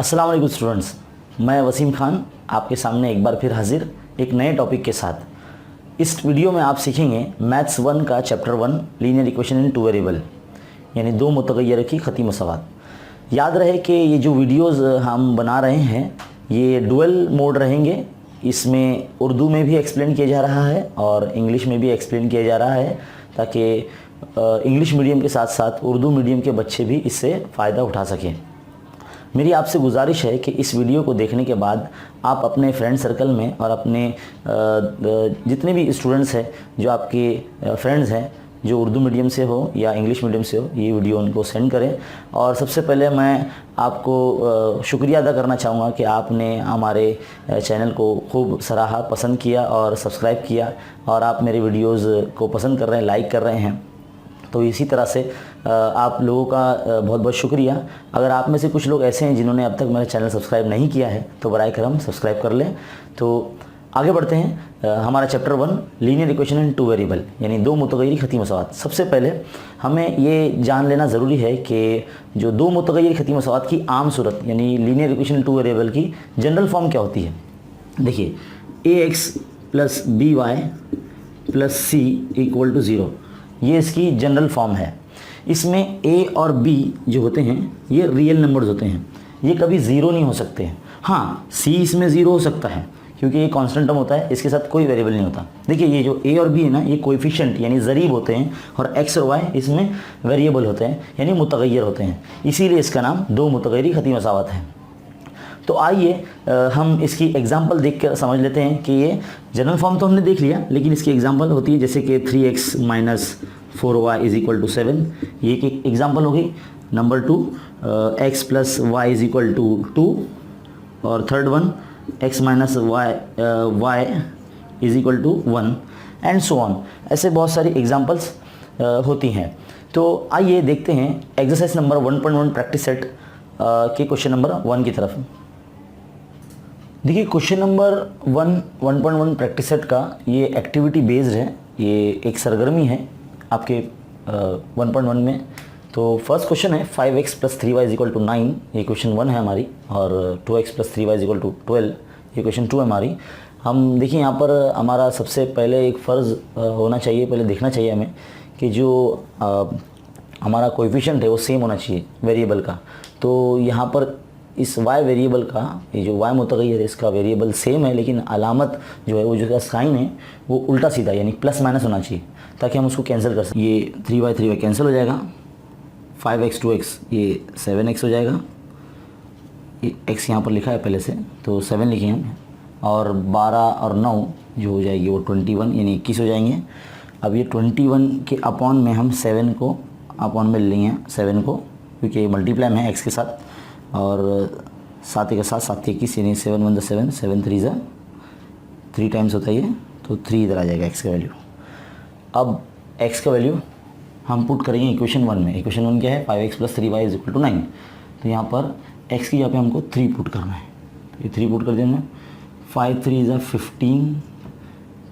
अस्सलाम वालेकुम स्टूडेंट्स, मैं वसीम खान आपके सामने एक बार फिर हाजिर एक नए टॉपिक के साथ। इस वीडियो में आप सीखेंगे मैथ्स 1 का chapter 1 linear equation in two variable यानी दो मुतगय्यर की ख़ती मसवात। याद रहे कि ये जो वीडियोस हम बना रहे हैं ये डुअल मोड रहेंगे। इसमें उर्दू में भी एक्सप्लेन किया जा रहा है और इंग्लिश में भी एक्सप्लेन किया जा रहा है ताकि इंग्लिश मीडियम के साथ साथ उर्दू मीडियम के बच्चे भी इससे फ़ायदा उठा सकें। मेरी आपसे गुजारिश है कि इस वीडियो को देखने के बाद आप अपने फ्रेंड सर्कल में और अपने जितने भी स्टूडेंट्स हैं जो आपके फ्रेंड्स हैं जो उर्दू मीडियम से हो या इंग्लिश मीडियम से हो, ये वीडियो उनको सेंड करें। और सबसे पहले मैं आपको शुक्रिया अदा करना चाहूँगा कि आपने हमारे चैनल को खूब सराहा, पसंद किया और सब्सक्राइब किया और आप मेरे वीडियोज़ को पसंद कर रहे हैं, लाइक कर रहे हैं। तो इसी तरह से आप लोगों का बहुत बहुत शुक्रिया। अगर आप में से कुछ लोग ऐसे हैं जिन्होंने अब तक मेरा चैनल सब्सक्राइब नहीं किया है तो बराए करम सब्सक्राइब कर लें। तो आगे बढ़ते हैं। हमारा chapter 1 linear equation in two variable यानी दो मुतगय्यर ख़ती मसवात। सबसे पहले हमें ये जान लेना ज़रूरी है कि जो दो मुतगय्यर ख़ती मसवात की आम सूरत यानी linear equation in two variable की जनरल फॉर्म क्या होती है। देखिए, ax plus b y plus c equal to 0, ये इसकी जनरल फॉर्म है। इसमें a और b जो होते हैं ये रियल नंबर्स होते हैं, ये कभी ज़ीरो नहीं हो सकते हैं। हाँ, c इसमें ज़ीरो हो सकता है क्योंकि ये कांस्टेंट टर्म होता है, इसके साथ कोई वेरिएबल नहीं होता। देखिए, ये जो a और b है ना, ये कोएफिशिएंट यानी ज़रीब होते हैं और x और y इसमें वेरिएबल होते हैं यानी मुतगय्यर होते हैं, इसीलिए इसका नाम दो मुतगय्यर ख़ती मसवात है। तो आइए हम इसकी एग्जांपल देख कर समझ लेते हैं कि ये जनरल फॉर्म तो हमने देख लिया, लेकिन इसकी एग्जांपल होती है जैसे कि 3x minus 4y is equal to 7, ये एक एग्जांपल हो गई। Number 2 x plus y is equal to 2 और third one x minus y is equal to 1 and so on. ऐसे बहुत सारी एग्जांपल्स होती हैं। तो आइए देखते हैं एक्सरसाइज नंबर 1.1 प्रैक्टिस सेट के क्वेश्चन नंबर 1 की तरफ। देखिए, क्वेश्चन नंबर 1.1 प्रैक्टिस सेट का ये एक्टिविटी बेस्ड है, ये एक सरगर्मी है आपके 1.1 में। तो फर्स्ट क्वेश्चन है 5x plus 3y is equal to 9, ये क्वेश्चन 1 है हमारी, और 2x plus 3y is equal to 12, ये क्वेश्चन 2 है हमारी। हम देखिए यहाँ पर हमारा सबसे पहले एक फ़र्ज़ होना चाहिए, पहले देखना चाहिए हमें कि जो हमारा कोएफिशिएंट है वो सेम होना चाहिए वेरिएबल का। तो यहाँ पर इस y वेरिएबल का, ये जो y मुतगय्यर है इसका वेरिएबल सेम है, लेकिन अलामत जो है वो जो साइन है वो उल्टा सीधा यानी प्लस माइनस होना चाहिए ताकि हम उसको कैंसिल कर सकें। ये 3y कैंसिल हो जाएगा, 5x 2x ये 7x हो जाएगा, ये x यहाँ पर लिखा है पहले से तो 7 लिखे हैं, और 12 और 9 जो हो जाएगी वो 21 यानी 21 हो जाएंगे। अब ये 21 के अपॉन में हम 7 को अपॉन में लेंगे 7 को, क्योंकि ये मल्टीप्लाई में है x के साथ, और 7 के साथ 7 21 यानी 7 1 7 7 3 3 टाइम्स होता है ये, तो 3 इधर आ जाएगा x का वैल्यू। अब x का वैल्यू हम पुट करेंगे इक्वेशन 1 में। इक्वेशन 1 क्या है, 5x plus 3y is equal to 9। तो यहाँ पर x की जगह पे हमको 3 पुट करना है, तो ये 3 पुट कर देंगे। 5 3 is 15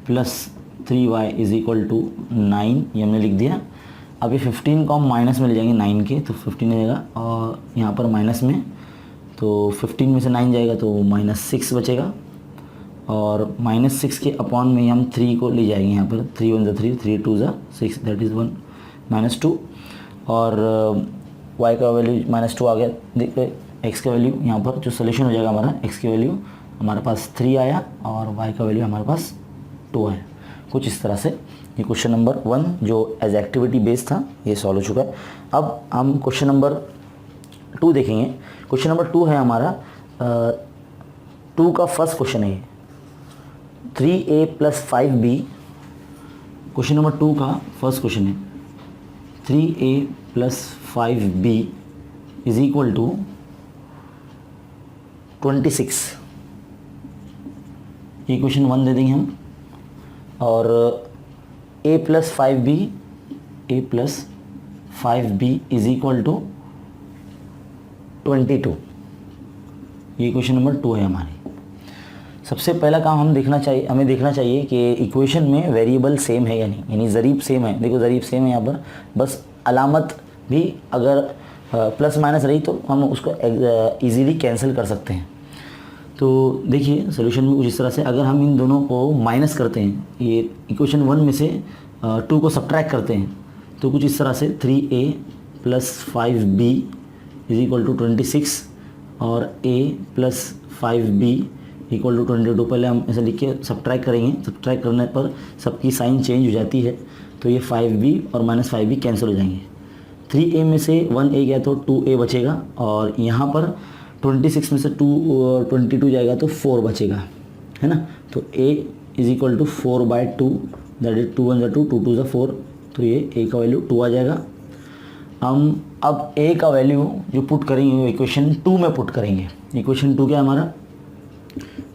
plus 3y is equal to 9, ये हमने लिख दिया। अब ये 15 को हम माइनस में ले जाएंगे 9 के, तो 15 हो जाएगा, और यहाँ पर माइनस में तो 15 में से 9 जाएगा तो -6 बचेगा, और -6 के अपॉन में हम 3 को ले जाएंगे यहाँ पर, 3 1 3 3 2 6 दैट इज़ 1 -2, और y का वैल्यू -2 आ गया। देखिए x का वैल्यू यहाँ पर जो सोल्यूशन हो जाएगा हमारा, x की वैल्यू हमारे पास 3 आया और y का वैल्यू हमारे पास 2 है। कुछ इस तरह से ये क्वेश्चन नंबर 1 जो एज एक्टिविटी बेस्ड था ये सॉल्व हो चुका है। अब हम क्वेश्चन नंबर 2 देखेंगे। क्वेश्चन नंबर 2 है हमारा 2 का फर्स्ट क्वेश्चन है 3a plus 5b। Question number 2 का फर्स्ट क्वेश्चन है 3a plus 5b is equal to 26। ये क्वेश्चन 1 दे देंगे हम, और a plus 5b is equal to 22। ये क्वेश्चन नंबर 2 है हमारी। सबसे पहला काम हमें देखना चाहिए कि इक्वेशन में वेरिएबल सेम है या नहीं, यानी ज़रीब सेम है। देखो ज़रीब सेम है यहाँ पर, बस अलामत भी अगर प्लस माइनस रही तो हम उसको इजीली कैंसिल कर सकते हैं। तो देखिए सोल्यूशन में कुछ इस तरह से, अगर हम इन दोनों को माइनस करते हैं, ये इक्वेशन 1 में से 2 को सब्ट्रैक्ट करते हैं, तो कुछ इस तरह से 3a plus 5b is equal to 26 और a plus 5b equal to 22। पहले हम ऐसा लिख के सब्ट्रैक्ट करेंगे, सब्ट्रैक्ट करने पर सबकी साइन चेंज हो जाती है, तो ये 5b और माइनस 5b कैंसिल हो जाएंगे। 3a में से 1a गया तो 2a बचेगा, और यहाँ पर 26 में से 22 जाएगा तो 4 बचेगा, है ना। तो a is equal to 4/2, that is 2 1 2 2 2 4, तो ये a का वैल्यू 2 आ जाएगा। हम अब a का वैल्यू जो पुट करेंगे वो इक्वेशन 2 में पुट करेंगे। इक्वेशन 2 क्या है हमारा,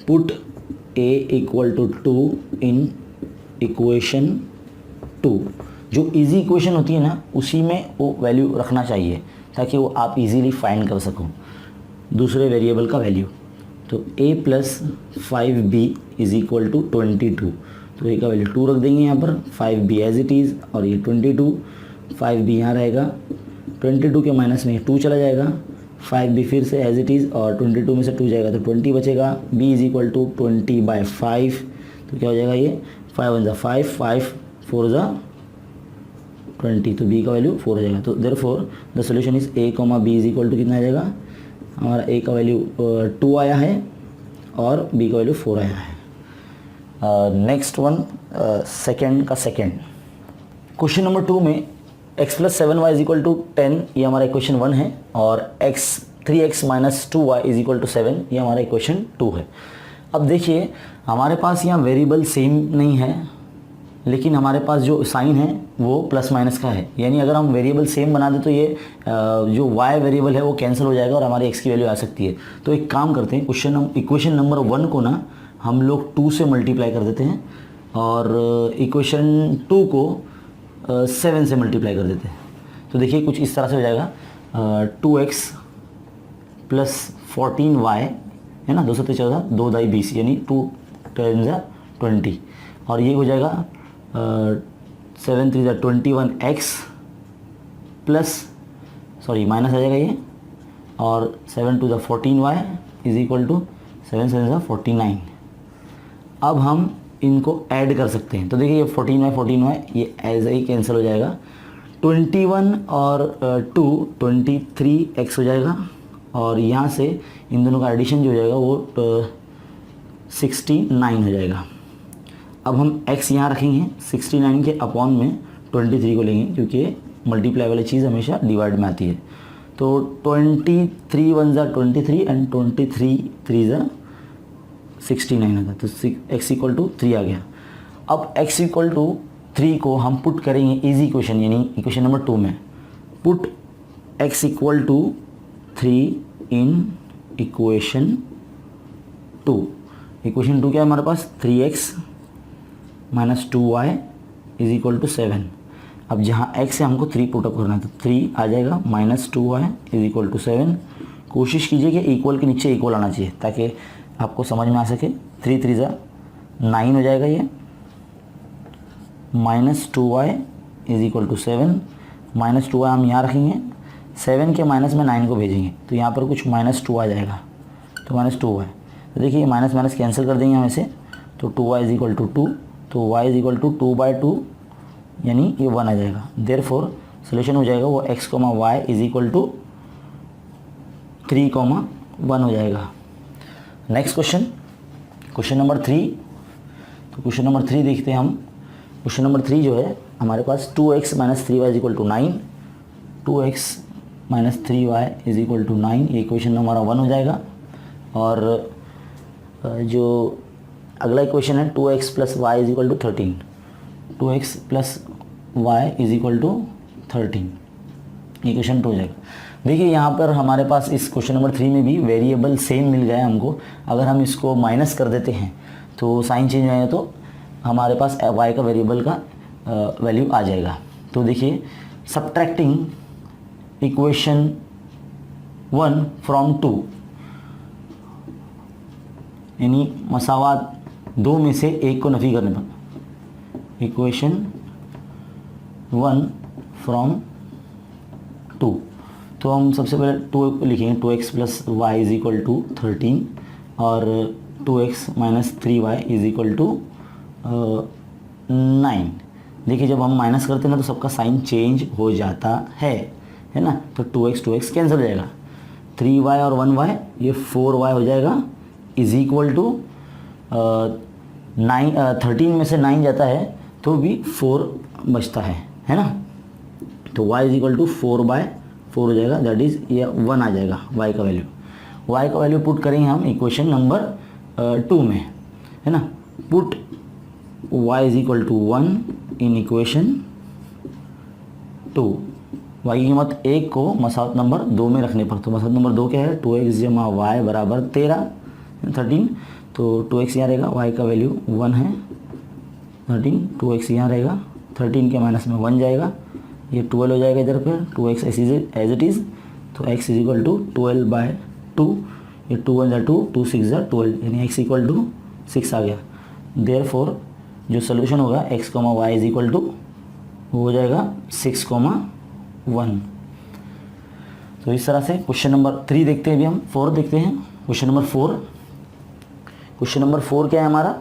put a equal to 2 in equation 2। जो इजी इक्वेशन होती है ना, उसी में वो वैल्यू रखना चाहिए ताकि वो आप इजीली फाइंड कर सको दूसरे वेरिएबल का वैल्यू। तो a plus 5b is equal to 22, तो a का वैल्यू 2 रख देंगे यहाँ पर, 5b एज इट इज़, और ये 22, 5b यहाँ रहेगा, 22 के माइनस में 2 चला जाएगा, 5b फिर से एज इट इज़, और 22 में से 2 जाएगा तो 20 बचेगा। b इज इक्वल टू 20/5, तो क्या हो जाएगा ये 5 1 5, 5 4 20, तो b का वैल्यू 4 हो जाएगा। तो therefore the solution is a, b is equal to कितना आ जाएगा, हमारा a का वैल्यू 2 आया है और b का वैल्यू 4 आया है। नेक्स्ट वन, सेकेंड का सेकेंड क्वेश्चन नंबर 2 में x plus 7y is equal to 10, ये हमारा इक्वेशन 1 है, और 3x minus 2y is equal to 7, ये हमारा इक्वेशन 2 है। अब देखिए हमारे पास यहाँ वेरिएबल सेम नहीं है, लेकिन हमारे पास जो साइन है वो प्लस माइनस का है, यानी अगर हम वेरिएबल सेम बना दें तो ये जो y वेरिएबल है वो कैंसिल हो जाएगा और हमारी x की वैल्यू आ सकती है। तो एक काम करते हैं, इक्वेशन नंबर 1 को ना हम लोग 2 से मल्टीप्लाई कर देते हैं, और इक्वेशन 2 को 7 से मल्टीप्लाई कर देते हैं। तो देखिए कुछ इस तरह से हो जाएगा, 2x प्लस 14y, है ना, 2 7 14 2 दाई 20, यानी 2 10 20, और ये हो जाएगा 7 3 21x प्लस माइनस आ जाएगा ये, और 7 2 14y इज इक्वल टू 7 7 49। अब हम इनको ऐड कर सकते हैं, तो देखिए ये 14y ये ऐसे ही कैंसिल हो जाएगा, 21 और 2 23x हो जाएगा, और यहाँ से इन दोनों का एडिशन जो हो जाएगा वो 69 हो जाएगा। अब हम x यहाँ रखेंगे, 69 के अपॉन में 23 को लेंगे, क्योंकि मल्टीप्लाई वाली चीज़ हमेशा डिवाइड में आती है। तो 23 1 23 एंड 23 3 69 आता है, तो x इक्वल टू 3 आ गया। अब x इक्वल टू 3 को हम पुट करेंगे इजी इक्वेशन, यानी इक्वेशन नंबर 2 में, put x equal to 3 in equation 2। Equation 2 क्या है हमारे पास, 3x minus 2y is equal to 7। अब जहाँ x है हमको 3 पुटअप करना है, तो 3 आ जाएगा, minus 2y is equal to 7। कोशिश कीजिए कि इक्वल के नीचे इक्वल आना चाहिए ताकि आपको समझ में आ सके। 3 3 9 हो जाएगा ये, minus 2y is equal to 7, minus 2y हम यहाँ रखेंगे, 7 के माइनस में 9 को भेजेंगे, तो यहाँ पर कुछ माइनस 2 आ जाएगा, तो माइनस 2y। तो देखिए माइनस माइनस कैंसिल कर देंगे हम ऐसे, तो 2y इज इक्वल टू 2, तो y इज इक्वल टू 2/2, यानी ये 1 आ जाएगा। देयरफॉर सोल्यूशन हो जाएगा वो x, y is equal to 3, 1 हो जाएगा। Next question number 3। तो क्वेश्चन नंबर 3 देखते हैं हम। क्वेश्चन नंबर 3 जो है हमारे पास 2x minus 3y is equal to 9, 2x minus 3y is equal to 9, ये क्वेश्चन हमारा 1 हो जाएगा। और जो अगला इक्वेशन है 2x plus y is equal to 13, 2x plus y is equal to 13, equation 2 हो जाएगा। देखिए यहाँ पर हमारे पास इस क्वेश्चन नंबर 3 में भी वेरिएबल सेम मिल गया है हमको। अगर हम इसको माइनस कर देते हैं तो साइन चेंज हो जाएगा, तो हमारे पास y का वेरिएबल का वैल्यू आ जाएगा। तो देखिए सब्ट्रैक्टिंग इक्वेशन 1 फ्रॉम 2, यानी मसावात 2 में से 1 को नफ़ी करने पर, इक्वेशन 1 फ्रॉम 2। तो हम सबसे पहले 2 लिखेंगे, 2x plus y is equal to 13 और 2x minus 3y is equal to 9। देखिए जब हम माइनस करते हैं ना तो सबका साइन चेंज हो जाता है ना। तो 2x कैंसिल हो जाएगा, 3y और 1y ये 4y हो जाएगा इज इक्वल टू 13 में से 9 जाता है तो भी 4 बचता है ना। तो y इज इक्वल टू 4/4 हो जाएगा, दैट इज ये 1 आ जाएगा y का वैल्यू पुट करेंगे हम इक्वेशन नंबर 2 में, है ना। Put y is equal to 1 in equation 2। y की कीमत 1 को मसावत नंबर 2 में रखने पर, तो मसावत नंबर 2 क्या है, 2x जमा y बराबर 13, तो 2x यहाँ रहेगा, y का वैल्यू 1 है 13, 2x यहाँ रहेगा, 13 के माइनस में 1 जाएगा, ये 12 हो जाएगा इधर पर, 2x एज इट इज़, तो x इज इक्वल टू 12/2, ये 2 1 2, 2 6 12, यानी x इक्वल टू 6 आ गया। देयरफॉर जो सोल्यूशन होगा x, y is equal to वो हो जाएगा 6,1। तो इस तरह से क्वेश्चन नंबर 3 देखते हैं। अभी हम 4 देखते हैं। क्वेश्चन नंबर 4 क्या है हमारा,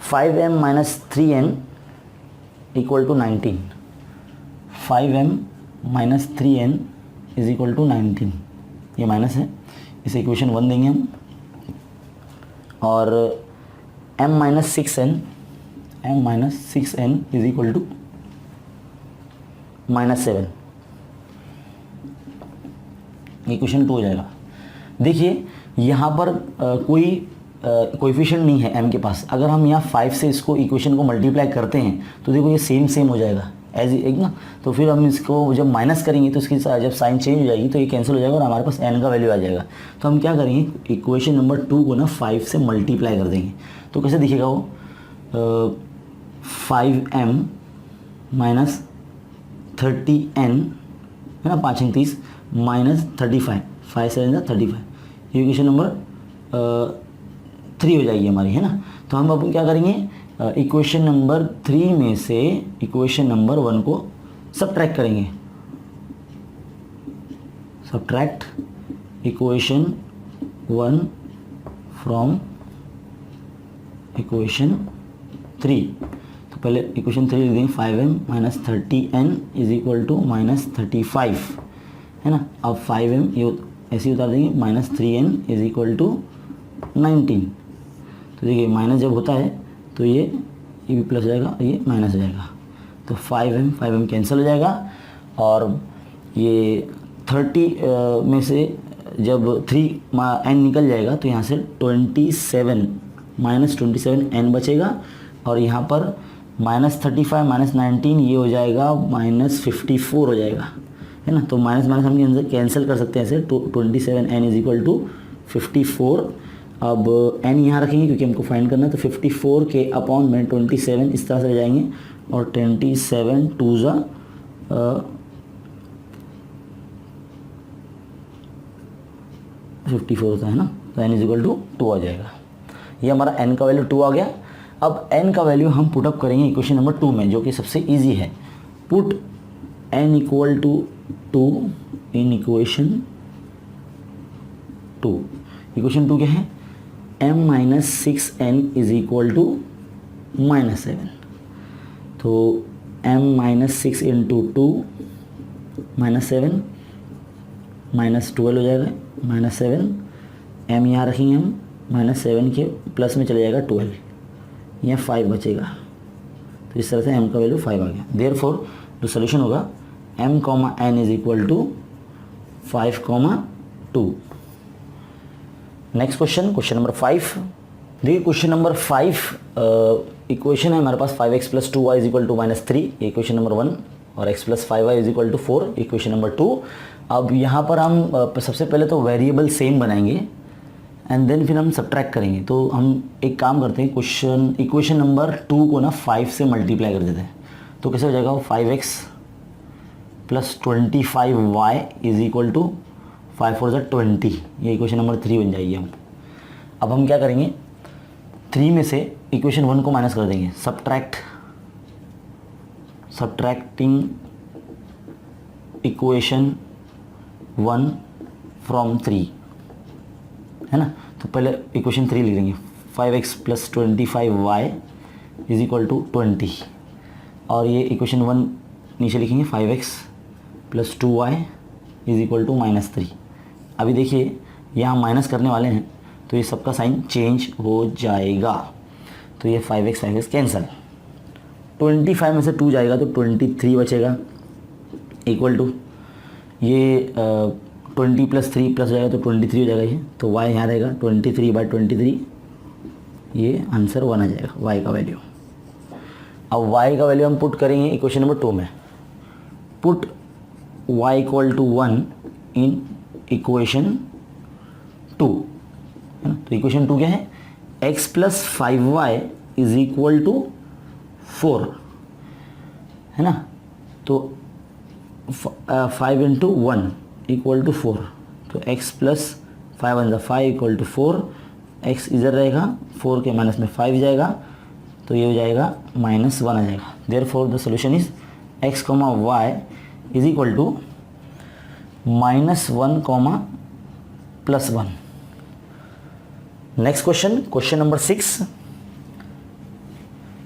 5m minus 3n equal to 19। 5m minus 3n is equal to 19, ये माइनस है, इसे इक्वेशन 1 देंगे हम। और m minus 6n is equal to -7, equation 2 हो जाएगा। देखिए यहाँ पर कोई कोएफिशिएंट नहीं है m के पास। अगर हम यहाँ 5 से इसको इक्वेशन को मल्टीप्लाई करते हैं तो देखो ये सेम हो जाएगा एज एक ना। तो फिर हम इसको जब माइनस करेंगे तो इसकी जब साइन चेंज हो जाएगी तो ये कैंसिल हो जाएगा और हमारे पास n का वैल्यू आ जाएगा। तो हम क्या करेंगे, इक्वेशन नंबर 2 को ना 5 से मल्टीप्लाई कर देंगे। तो कैसे दिखेगा वो, 5m माइनस 30n है ना, 5 30 माइनस 35, 5 7 35, ये इक्वेशन नंबर 3 हो जाएगी हमारी, है ना। तो हम अब क्या करेंगे, इक्वेशन नंबर 3 में से इक्वेशन नंबर 1 को सब्ट्रैक्ट करेंगे। Subtract equation 1 from equation 3। तो पहले इक्वेशन 3 लिख देंगे, 5m minus 30n is equal to minus 35, है ना। अब 5m ये ऐसे ही उतार देंगे, minus 3n is equal to 19। तो देखिए माइनस जब होता है तो ये भी प्लस हो जाएगा, ये माइनस हो जाएगा, तो 5m कैंसिल हो जाएगा। और ये 30 में से जब 3n निकल जाएगा तो यहाँ से 27 माइनस 27n बचेगा, और यहाँ पर माइनस 35 माइनस 19 ये हो जाएगा माइनस 54 हो जाएगा, है ना। तो माइनस माइनस हम कैंसिल कर सकते हैं ऐसे, तो 27n इज इक्वल टू 54। अब n यहाँ रखेंगे क्योंकि हमको फाइंड करना है, तो 54 के अपॉन में 27 इस तरह से ले जाएंगे, और 27 2 ज़ा 54 होता है ना, तो n इज इक्वल टू 2 आ जाएगा। ये हमारा n का वैल्यू 2 आ गया। अब n का वैल्यू हम पुटअप करेंगे इक्वेशन नंबर 2 में, जो कि सबसे इजी है। Put n equal to 2 in equation 2। Equation 2 क्या है, m minus 6n is equal to -7। तो m माइनस 6 इंटू 2 -7 -12 हो जाएगा, -7 m यहाँ रखेंगे हम, -7 के प्लस में चले जाएगा 12, यहाँ 5 बचेगा। तो इस तरह से m का वैल्यू 5 आ गया। देयरफॉर जो सोल्यूशन होगा m, n is equal to 5,2। Next question number 5। देखिए क्वेश्चन नंबर 5 इक्वेशन है हमारे पास 5x plus 2y is equal to -3, equation number 1, और x plus 5y is equal to 4, equation number 2। अब यहाँ पर हम सबसे पहले तो वेरिएबल सेम बनाएंगे एंड देन फिर हम सब्ट्रैक्ट करेंगे। तो हम एक काम करते हैं, इक्वेशन नंबर 2 को ना 5 से मल्टीप्लाई कर देते हैं। तो कैसे हो जाएगा, 5x plus 25y is equal to 5 4 20, ये इक्वेशन नंबर 3 बन जाएगी हम। अब हम क्या करेंगे, 3 में से इक्वेशन 1 को माइनस कर देंगे, सब्ट्रैक्टिंग इक्वेशन 1 फ्रॉम 3, है ना। तो पहले इक्वेशन 3 लिख देंगे, 5x plus 25y is equal to 20, और ये इक्वेशन 1 नीचे लिखेंगे 5x plus 2y is equal to -3। अभी देखिए यहाँ माइनस करने वाले हैं तो ये सबका साइन चेंज हो जाएगा, तो ये 5x कैंसल, 25 में से 2 जाएगा तो 23 बचेगा, इक्वल टू ये 20 प्लस 3 प्लस हो जाएगा तो 23 हो जाएगा ये, तो y यहाँ रहेगा 23/23, ये आंसर 1 आ जाएगा y का वैल्यू। अब y का वैल्यू हम पुट करेंगे इक्वेशन नंबर 2 में, put y equal to 1 in equation 2, है ना। तो इक्वेशन 2 क्या है, x plus 5y is equal to 4, है ना। तो 5 इंटू 1 इक्वल टू 4, तो x plus 5 one 5 equal to 4, x इधर रहेगा, 4 के माइनस में 5 जाएगा, तो ये हो जाएगा -1 आ जाएगा। Therefore the solution is x, y is equal to -1, +1। Next question, question number 6।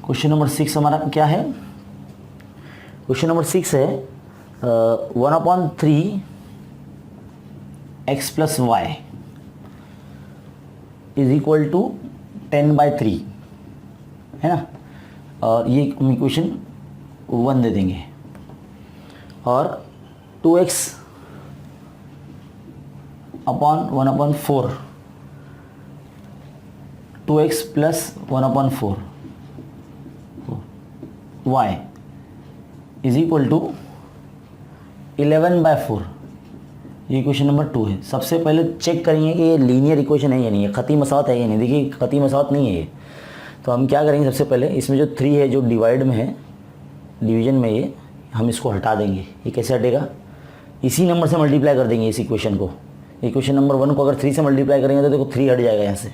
Question number 6 हमारा क्या है, क्वेश्चन नंबर 6 है 1/3 x plus y is equal to 10/3, है ना। और ये हम इक्वेशन 1 दे देंगे, और 2x upon 1/4, 2x plus 1/4 y is equal to 11/4, ये इक्वेशन नंबर 2 है। सबसे पहले चेक करेंगे कि ये लीनियर इक्वेशन है या नहीं है, खती मसावत है या नहीं। देखिए खती मसावत नहीं है ये, तो हम क्या करेंगे, सबसे पहले इसमें जो 3 है जो डिवाइड में है, डिवीजन में, ये हम इसको हटा देंगे। ये कैसे हटेगा, इसी नंबर से मल्टीप्लाई कर देंगे इस इक्वेशन को। इक्वेशन नंबर 1 को अगर 3 से मल्टीप्लाई करेंगे तो देखो 3 हट जाएगा यहाँ से,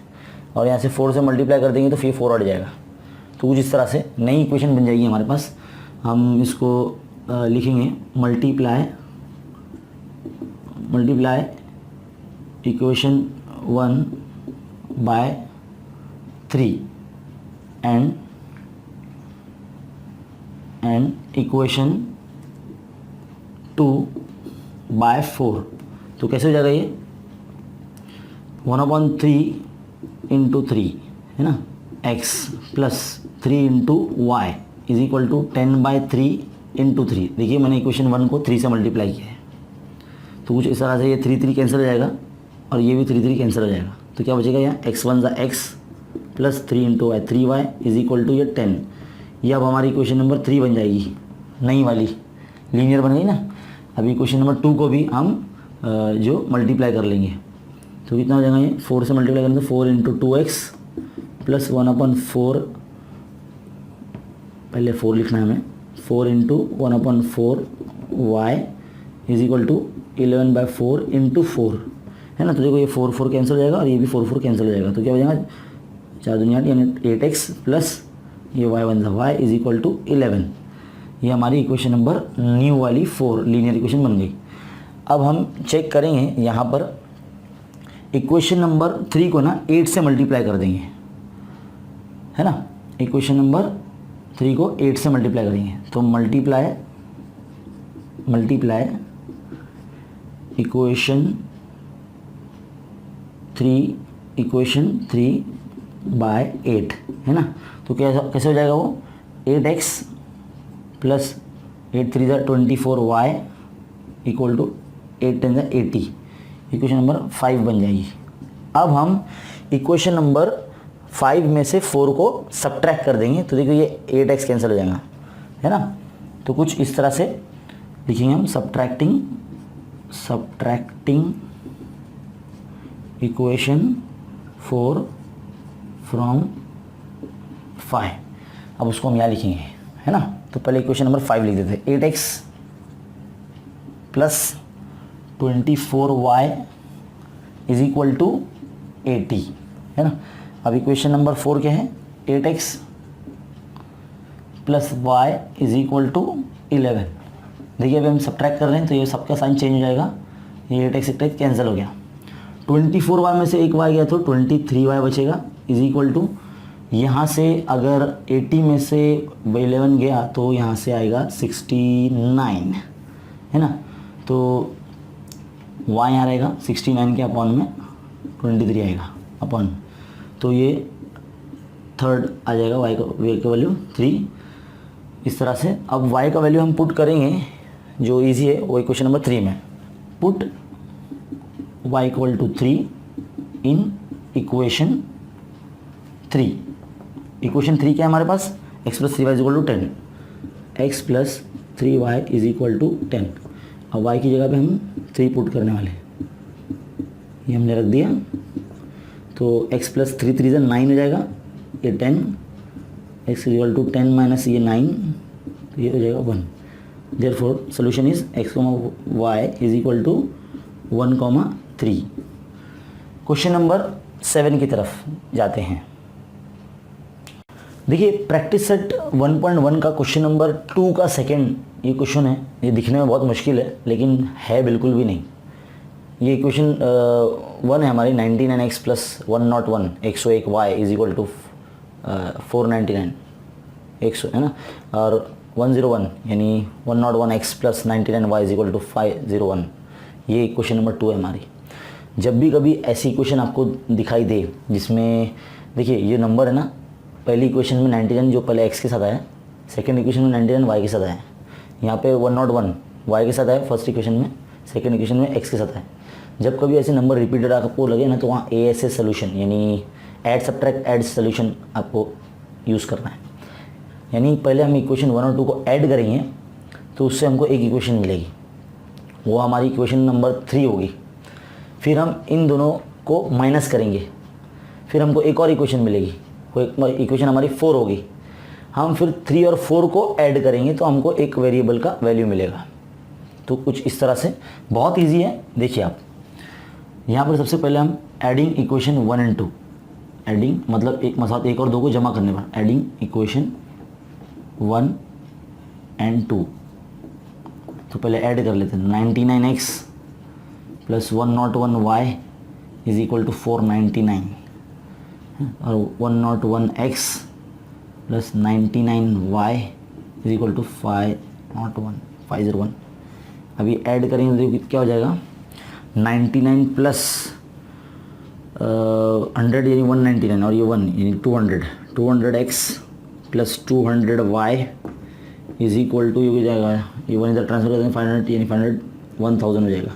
और यहाँ से 4 से मल्टीप्लाई कर देंगे तो फिर 4 हट जाएगा। तो कुछ इस तरह से नई इक्वेशन बन जाएगी हमारे पास। हम इसको लिखेंगे multiply equation 1 by 3 and equation 2 by 4। तो कैसे हो जाएगा ये 1/3 इंटू 3, है ना, x plus 3 into y is equal to 10/3 into 3। देखिए मैंने इक्वेशन 1 को 3 से मल्टीप्लाई किया है, तो कुछ इस तरह से ये 3 कैंसिल हो जाएगा, और ये भी 3 कैंसिल हो जाएगा। तो क्या बचेगा यहाँ x1 x plus 3 into y, 3y is equal to ये 10। ये अब हमारी इक्वेशन नंबर 3 बन जाएगी, नई वाली लीनियर बन गई ना। अभी इक्वेशन नंबर 2 को भी हम जो मल्टीप्लाई कर लेंगे, तो कितना हो जाएगा ये 4 से मल्टीप्लाई करेंगे तो 4 इंटू 2x प्लस 1/4, पहले 4 लिखना है हमें, 4 into 1/4 y is equal to 11/4 into 4, है ना। तो देखो ये 4 कैंसिल हो जाएगा, और ये भी 4 कैंसिल हो जाएगा। तो क्या हो जाएगा 4 दूनी 8 यानी 8x प्लस ये y इज इक्वल टू 11। ये हमारी इक्वेशन नंबर न्यू वाली 4 लीनियर इक्वेशन बन गई। अब हम चेक करेंगे यहाँ पर इक्वेशन नंबर 3 को ना 8 से मल्टीप्लाई कर देंगे, है ना। इक्वेशन नंबर 3 को 8 से मल्टीप्लाई करेंगे, तो मल्टीप्लाई इक्वेशन 3 बाय 8, है ना। तो कैसे हो जाएगा वो 8x plus 8 3 24y equal to 8 10 80, equation number 5 बन जाएगी। अब हम इक्वेशन नंबर 5 में से 4 को सब्ट्रैक्ट कर देंगे, तो देखिए ये 8x कैंसिल हो जाएगा, है ना। तो कुछ इस तरह से लिखेंगे हम सब्ट्रैक्टिंग इक्वेशन 4 फ्रॉम 5। अब उसको हम यहाँ लिखेंगे, है ना। तो पहले इक्वेशन नंबर 5 लिख देते हैं, 8x plus 24y is equal to 80, है ना। अब इक्वेशन नंबर 4 क्या है 8x plus y is equal to 11, देखिए अभी हम सब्ट्रैक्ट कर रहे हैं तो ये सबका साइन चेंज हो जाएगा, ये 8x कैंसिल हो गया। 24y में से एक y गया तो 23y बचेगा इज इक्वल टू, यहाँ से अगर 80 में से 11 गया तो यहाँ से आएगा 69, है ना। तो y यहाँ रहेगा 69 के अपॉन में 23 आएगा अपॉन, तो ये थर्ड आ जाएगा y का वैल्यू 3। इस तरह से अब y का वैल्यू हम पुट करेंगे, जो इजी है वो इक्वेशन नंबर 3 में। Put y equal to 3 in equation 3। Equation 3 क्या है हमारे पास, x plus 3y is equal to 10, x plus 3y is equal to 10। अब y की जगह पे हम 3 पुट करने वाले, ये हमने रख दिया, तो x प्लस 3 3 9 हो जाएगा, ये 10, x is equal to 10 minus ये 9, तो ये हो जाएगा 1। Therefore solution is x, y is equal to 1,3। Question number 7 की तरफ जाते हैं। देखिए प्रैक्टिस सेट 1.1 का क्वेश्चन नंबर 2 का सेकंड ये क्वेश्चन है। ये दिखने में बहुत मुश्किल है लेकिन है बिल्कुल भी नहीं। ये इक्वेशन 1 है हमारी, 99x plus 101 101y is equal to 499 100, है ना। और 101 यानी 101x plus 99y is equal to 501, ये इक्वेशन नंबर 2 है हमारी। जब भी कभी ऐसी इक्वेशन आपको दिखाई दे जिसमें देखिए ये नंबर है ना, पहली इक्वेशन में 99 जो पहले x के साथ आया, सेकंड इक्वेशन में 99 y के साथ आया, यहाँ पे 101 y के साथ आया फर्स्ट इक्वेशन में, सेकंड इक्वेशन में x के साथ आया। जब कभी ऐसे नंबर रिपीटेड आपको लगे ना तो वहाँ ASA सोल्यूशन यानी ऐड सब्ट्रैक्ट ऐड सोल्यूशन आपको यूज़ करना है। यानी पहले हम इक्वेशन 1 और 2 को ऐड करेंगे तो उससे हमको एक इक्वेशन मिलेगी, वो हमारी इक्वेशन नंबर 3 होगी। फिर हम इन दोनों को माइनस करेंगे, फिर हमको एक और इक्वेशन मिलेगी, वो इक्वेशन हमारी 4 होगी। हम फिर 3 और 4 को ऐड करेंगे तो हमको एक वेरिएबल का वैल्यू मिलेगा। तो कुछ इस तरह से बहुत इजी है। देखिए आप यहाँ पर सबसे पहले हम एडिंग इक्वेशन 1 एंड 2, एडिंग मतलब एक साथ 1 और 2 को जमा करने पर, एडिंग इक्वेशन 1 एंड 2। तो पहले ऐड कर लेते हैं, 99x plus 101y is equal to 499 और 101x plus 99y is equal to 501। अभी ऐड करेंगे तो क्या हो जाएगा, 99 प्लस 100 यानी 199 और ये 1 यानी 200x plus 200y is equal to, ये हो जाएगा, ये 1 इधर ट्रांसफर कर देंगे 500 यानी 500 1000 हो जाएगा।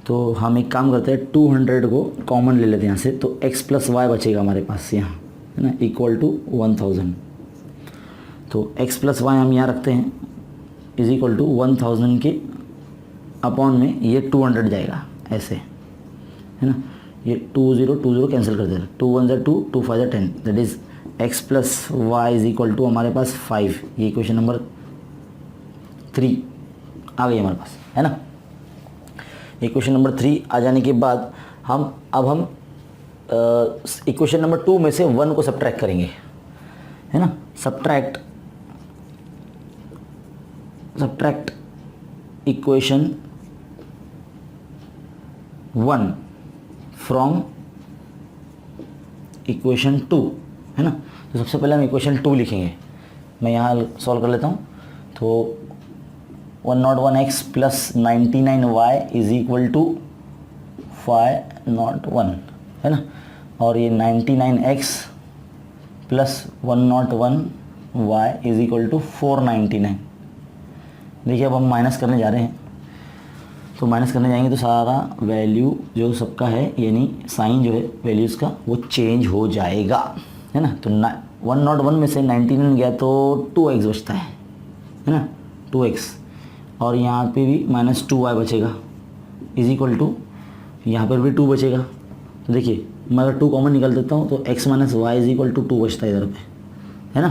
तो हम एक काम करते हैं, 200 को कॉमन ले लेते हैं यहाँ से, तो x प्लस वाई बचेगा हमारे पास यहाँ, है ना, इक्वल टू 1000। तो x प्लस वाई हम यहाँ रखते हैं इज इक्वल टू 1000 के अपॉन में ये 200 जाएगा ऐसे, है ना। ये 20 कैंसिल कर देना, 2 1 2 2 5 10, that is x plus y is equal to हमारे पास 5। ये इक्वेशन नंबर 3 आ गई हमारे पास, है ना। इक्वेशन नंबर 3 आ जाने के बाद हम इक्वेशन नंबर 2 में से 1 को सब्ट्रैक्ट करेंगे, है ना। सब्ट्रैक्ट इक्वेशन 1 फ्रॉम इक्वेशन 2, है ना। तो सबसे पहले हम इक्वेशन 2 लिखेंगे, मैं यहाँ सॉल्व कर लेता हूँ। तो 101x plus 99y is equal to 501, है ना। और ये 99x plus 101y is equal to 499। देखिए अब हम माइनस करने जा रहे हैं, तो माइनस करने जाएंगे तो सारा वैल्यू जो सबका है यानी साइन जो है वैल्यूज़ का वो चेंज हो जाएगा, है ना। तो 101 में से 99 गया तो 2x बचता है ना, 2x, और यहाँ पे भी माइनस 2y बचेगा इज इक्वल टू, यहाँ पर भी 2 बचेगा। तो देखिए मैं अगर 2 कॉमन निकाल देता हूँ तो x minus Y is equal to 2 बचता है इधर पे, है ना।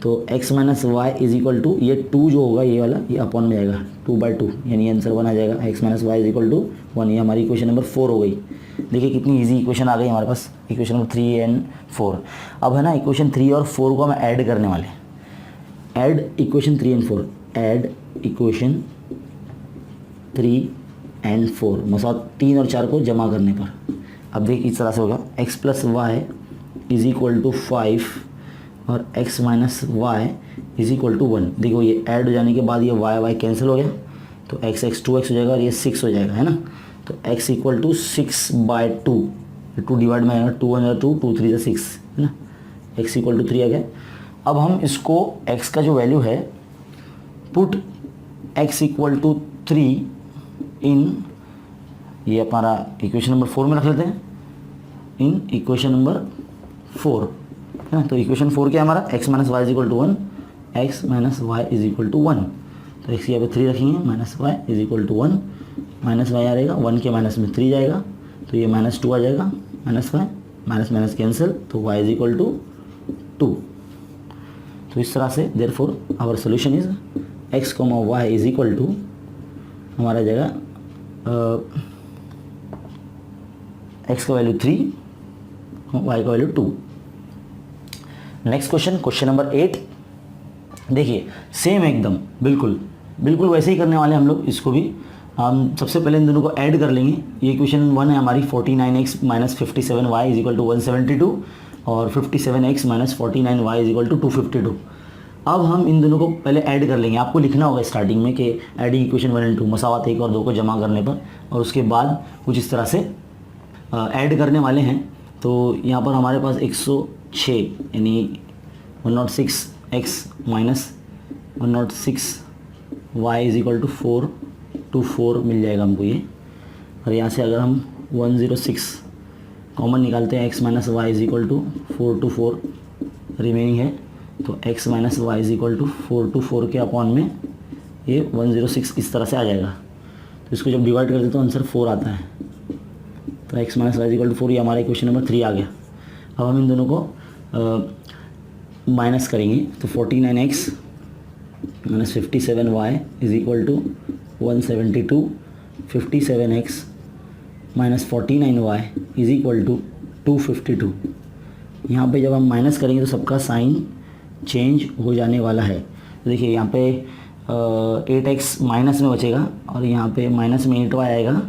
तो x minus Y is equal to, ये 2 जो होगा ये वाला ये अपॉन में जाएगा 2/2, यानी आंसर 1 आ जाएगा। x minus Y is equal to 1, ये हमारी इक्वेशन नंबर 4 हो गई। देखिए कितनी इजी इक्वेशन आ गई हमारे पास, इक्वेशन नंबर 3 एंड 4। अब है ना इक्वेशन 3 और 4 को हम ऐड करने वाले, add equation 3 and 4। Add equation 3 and 4, मतलब 3 और 4 को जमा करने पर। अब देखिए इस तरह से होगा, x plus y is equal to 5 और x minus Y is equal to 1। देखो ये ऐड हो जाने के बाद ये y कैंसिल हो गया, तो x 2x हो जाएगा और ये 6 हो जाएगा, है ना। तो x इक्वल टू 6/2, 2 डिवाइड में आएगा, 2 1 2, 2 3 6, है ना। x इक्वल टू 3 आ गया। अब हम इसको x का जो वैल्यू है, पुट x इक्वल टू 3 इन, ये हमारा इक्वेशन नंबर 4 में रख लेते हैं, इन इक्वेशन नंबर 4, है ना। तो इक्वेशन 4 क्या है हमारा, x minus Y is equal to 1, x minus Y is equal to 1। तो x यहाँ पे 3 रखेंगे, minus Y is equal to 1, minus Y आ रहेगा, 1 के माइनस में 3 जाएगा, तो ये -2 आ जाएगा, minus y, minus minus cancel, तो y इज इक्वल टू 2। तो इस तरह से therefore our solution is x, y is equal to हमारा जाएगा x का वैल्यू 3, y का value 2। Next question, question number 8। देखिए सेम एकदम बिल्कुल वैसे ही करने वाले हम लोग। इसको भी हम सबसे पहले इन दोनों को ऐड कर लेंगे। ये इक्वेशन 1 है हमारी, 49x minus 57y is equal to 172 और 57x minus 49y is equal to 252। अब हम इन दोनों को पहले ऐड कर लेंगे। आपको लिखना होगा स्टार्टिंग में कि एडिंग इक्वेशन 1 एंड 2, मसावात 1 और 2 को जमा करने पर, और उसके बाद कुछ इस तरह से ऐड करने वाले हैं। तो यहाँ पर हमारे पास 106 यानी 106x minus 106y is equal to 424 मिल जाएगा हमको ये। और यहाँ से अगर हम 106 कॉमन निकालते हैं, x minus Y is equal to 424 remaining है, तो x minus Y is equal to 424 के अपॉन में ये 106 इस तरह से आ जाएगा। तो इसको जब डिवाइड कर देते तो आंसर 4 आता है। तो x minus Y is equal to 4, ये हमारा इक्वेशन नंबर 3 आ गया। अब हम इन दोनों को माइनस करेंगे, तो 49x minus 57y is equal to 172, 57x minus 49y is equal to 252। यहाँ पे जब हम माइनस करेंगे तो सबका साइन चेंज हो जाने वाला है। तो देखिए यहाँ पे 8x माइनस में बचेगा और यहाँ पे माइनस में 8y आएगा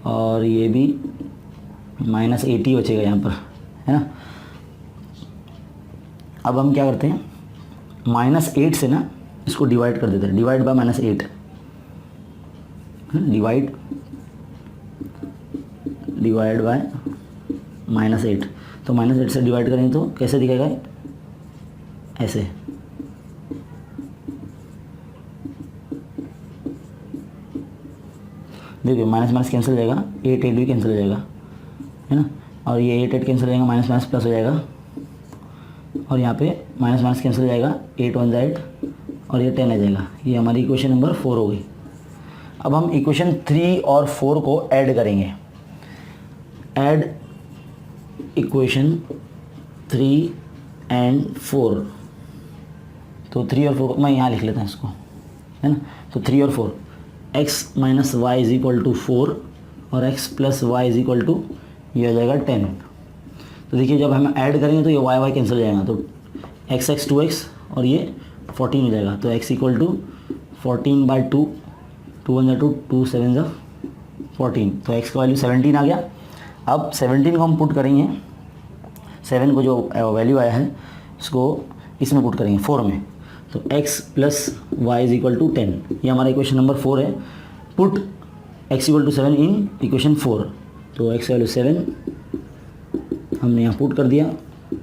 और ये भी माइनस 80 बचेगा यहाँ पर, है ना। अब हम क्या करते हैं, -8 से ना इसको डिवाइड कर देते हैं, डिवाइड बाय -8, डिवाइड बाय -8। तो -8 से डिवाइड करेंगे तो कैसे दिखेगा, ऐसे। देखिए माइनस माइनस कैंसिल हो जाएगा, 8 भी कैंसिल हो जाएगा, है ना। और ये 8 कैंसिल हो जाएगा, माइनस माइनस प्लस हो जाएगा, और यहाँ पे माइनस माइनस कैंसिल हो जाएगा, 8 1 8 और ये 10 आ जाएगा। ये हमारी इक्वेशन नंबर 4 हो गई। अब हम इक्वेशन 3 और 4 को ऐड करेंगे। ऐड इक्वेशन 3 एंड 4, तो 3 और 4 मैं यहाँ लिख लेता हूँ इसको, है ना। तो 3 और 4, x minus Y is equal to 4 और x plus y is equal to ये हो जाएगा 10। तो देखिए जब हम ऐड करेंगे तो ये y कैंसिल हो जाएगा, तो x 2x और ये 14 हो जाएगा। तो x इक्वल टू 14/2, 2 1 2, 2 7 14, तो x का वैल्यू 17 आ गया। अब 17 को हम पुट करेंगे, 7 को जो वैल्यू आया है इसको इसमें पुट करेंगे 4 में, तो x plus y is equal to 10। ये हमारा इक्वेशन नंबर 4 है। Put x equal to 7 in equation 4, तो x वैल्यू 7 हमने यहाँ पुट कर दिया।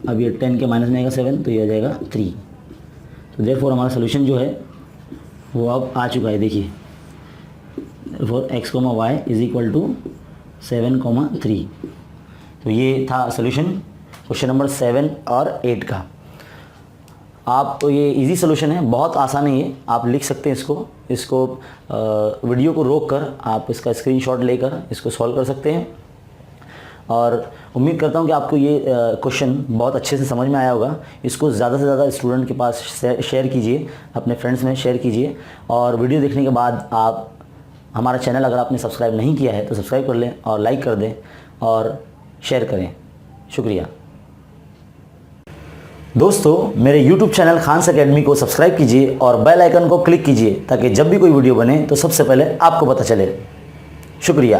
अब ये 10 के माइनस में आएगा 7, तो ये आ जाएगा 3। तो देयरफॉर हमारा सोल्यूशन जो है वो अब आ चुका है। देखिए therefore x, y is equal to 7, 3। तो ये था सोल्यूशन क्वेश्चन नंबर 7 और 8 का। आप तो ये इजी सोल्यूशन है, बहुत आसान है ये, आप लिख सकते हैं इसको वीडियो को रोक कर आप इसका स्क्रीनशॉट लेकर इसको सॉल्व कर सकते हैं। और उम्मीद करता हूँ कि आपको ये क्वेश्चन बहुत अच्छे से समझ में आया होगा। इसको ज़्यादा से ज़्यादा स्टूडेंट के पास शेयर कीजिए, अपने फ्रेंड्स में शेयर कीजिए। और वीडियो देखने के बाद आप हमारा चैनल अगर आपने सब्सक्राइब नहीं किया है तो सब्सक्राइब कर लें और लाइक कर दें और शेयर करें। शुक्रिया। दोस्तों मेरे YouTube चैनल खान्स एकेडमी को सब्सक्राइब कीजिए और बेल आइकन को क्लिक कीजिए ताकि जब भी कोई वीडियो बने तो सबसे पहले आपको पता चले। शुक्रिया।